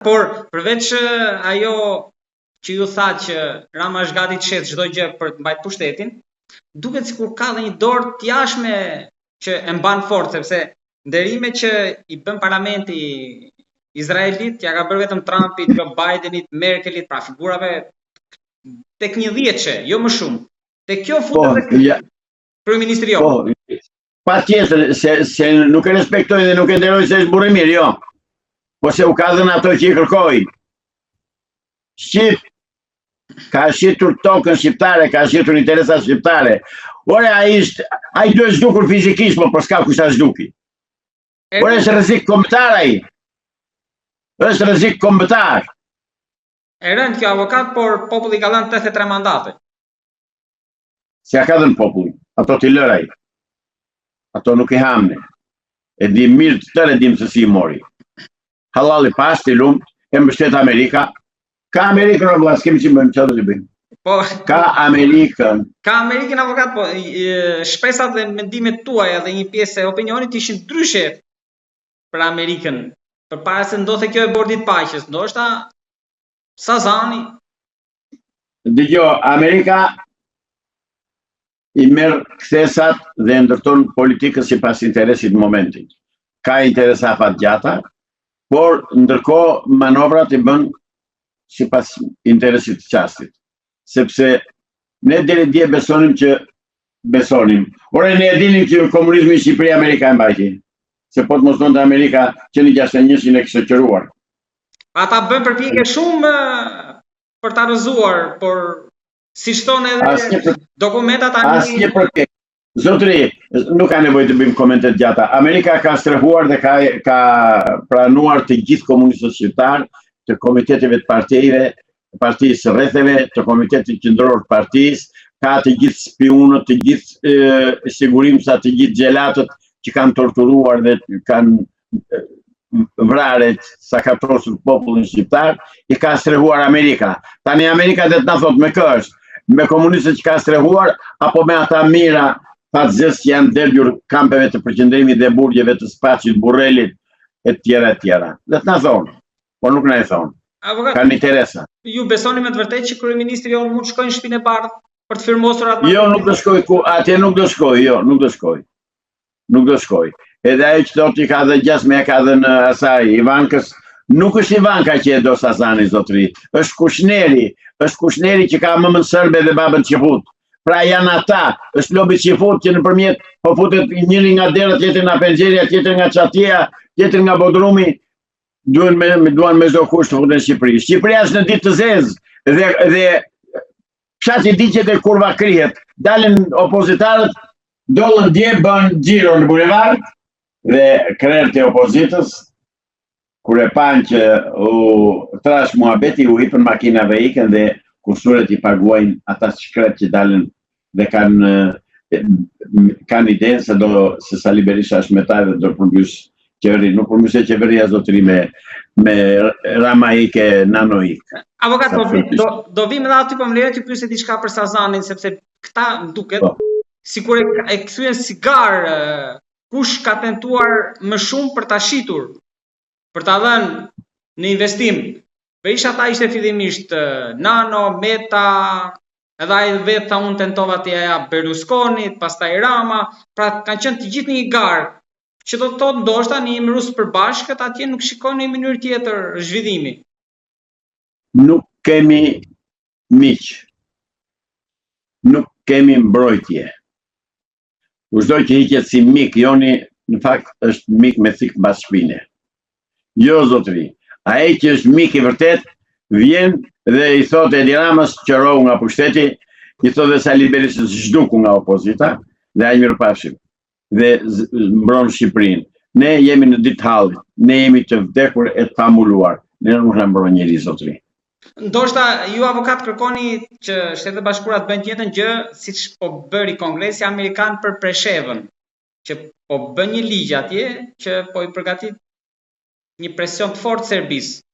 Por përveç ajo që ju tha që Rama është gati të shet çdo gjë për të mbajtur pushtetin, duket sikur ka dhe një dorë të jashtme që e mban fort, sepse nderimet që i bën parlamenti izraelit ja ka bërë vetëm Trumpit, Joe Bidenit, Merkelit, pra figurave tek 10-që, jo më shumë. Tek kjo futet kryeministri jo. Patjetër se nuk e respektoj dhe nuk e nderoj se është burrë mirë, jo. Po se u ka dhënë ato që i kërkoi. Ka shitur tokën shqiptare, ka shitur interesat shqiptare. Ore, ai do zhdukur fizikisht, po për s'ka kush ta zhduki. Ore, është rrezik kombëtar ai. Është rrezik kombëtar. E rënd kjo avokat, por populli ka dhënë 83 mandate. Si ja ka dhënë populli, ato t'i lër ai. Ato nuk i hamne. E di mirë të tërë, e dim se si i mori. Halali pas, t'i lumt, e mbështet Amerika. Ka Amerikën, o vlla, s'kemi që bëjmë, çfarë do t'i bëjmë? Po, ka Amerikën. Ka Amerikën, avokat, po shpresat dhe mendimet tuaja dhe një pjesë e opinionit ishin ndryshe për Amerikën. Përpara se ndodhte kjo e bordit paqes, ndoshta Sazani. Dëgjoj, Amerika i merr kthesat dhe ndërton politikën sipas interesit të momentit. Ka interesa afatgjata, por ndërkohë manovrat i bën sipas interesit të qastit. Sepse ne deri dje besonim. Ore, ne e dinim që komunizmi i Shqipëri Amerika e mbajti. Se po të mos donte Amerika që në 61-shin e kishte qëruar. Ata bën përpjekje shumë për ta rrëzuar, por siç thonë edhe dokumentat tani. Asnjë përpjekje. Zotëri, nuk ka nevojë të bëjmë komente të gjata. Amerika ka strehuar dhe ka pranuar të gjithë komunistët shqiptar, të komiteteve të partisë së rretheve, të komitetit qendror të partisë, ka të gjithë spionët, të gjithë sigurimsat, të gjithë xhelatët që kanë torturuar dhe kanë vraret sa ka trosur popullin shqiptar, i ka strehuar Amerika. Tani Amerika dhe të na thot me kë është, me komunistët që ka strehuar, apo me ata mira fatëzës që janë derdhur kampeve të përqendrimit dhe burgjeve të Spaçit, Burrelit, e tjera. Dhe të na thonë, por nuk na e thonë. Kanë interesa. Ju besoni me të vërtetë që kryeministri jonë mund të shkojë në Shtëpinë e Bardhë për të firmosur atë? Jo, nuk do shkoj atje, nuk do shkoj, jo, nuk do shkoj. Nuk do shkoj. Edhe ai që thotë ka dhe gjasme ka dhe në asaj Ivankës, nuk është Ivanka që e do Sazani, zotëri. Është Kushneri që ka mëmën sërbe dhe babën qifut. Pra janë ata, është lobi qifut që nëpërmjet po futet njëri nga dera, tjetër nga penxeria, tjetër nga çatia, tjetër nga bodrumi, duan me çdo kusht të futen në Shqipëri. Shqipëria është në ditë të zezë dhe fshati diqet e kurva krihet. Dalin opozitarët, dollën dje bën xhiro në bulevard dhe krerët e opozitës, kur e panë që u trash muhabeti, u hipën makinave ikën dhe kushturet i paguajnë ata shkret që dalin dhe kanë idenë se Sali Berisha është metaj dhe do përmbysh qeveri. Nuk përmbyshe qeveria, zotëri, me Rama ike, Nano ike. Avokat, do vim edhe aty, po më lejo të pyese diçka për Sazanin, sepse këta duket sikur e kthyen sigar kush ka tentuar më shumë për ta shitur, për ta dhënë në investim. Berisha ta ishte fillimisht Nano, Meta, edhe ai vetë tha unë tentova t'ja jap Berlusconit, pastaj Rama, pra kanë qenë të gjithë një garë, që do të thotë ndoshta në një rus përbashkët atje nuk shikojnë në mënyrë tjetër zhvillimi. Nuk kemi miq. Nuk kemi mbrojtje. Çdo që hiqet si mik joni, në fakt është mik me thik mbas shpine. Jo, zotëri. Ai që është mik i vërtet, vjen dhe i thotë Edi Ramës qërohu nga pushteti, i thotë dhe Sali Berishës zhduku nga opozita, dhe ai mirëpafshim. Dhe mbron Shqipërinë. Ne jemi në ditë hallit, ne jemi të vdekur e të pamuluar. Ne nuk na mbron njeri, zotëri. Ndoshta ju avokat kërkoni që Shtetet Bashkuara të bëjnë të njëjtën gjë siç po bëri Kongresi Amerikan për Preshevën, që po bën një ligj atje që po i përgatit një presion të fortë Serbisë.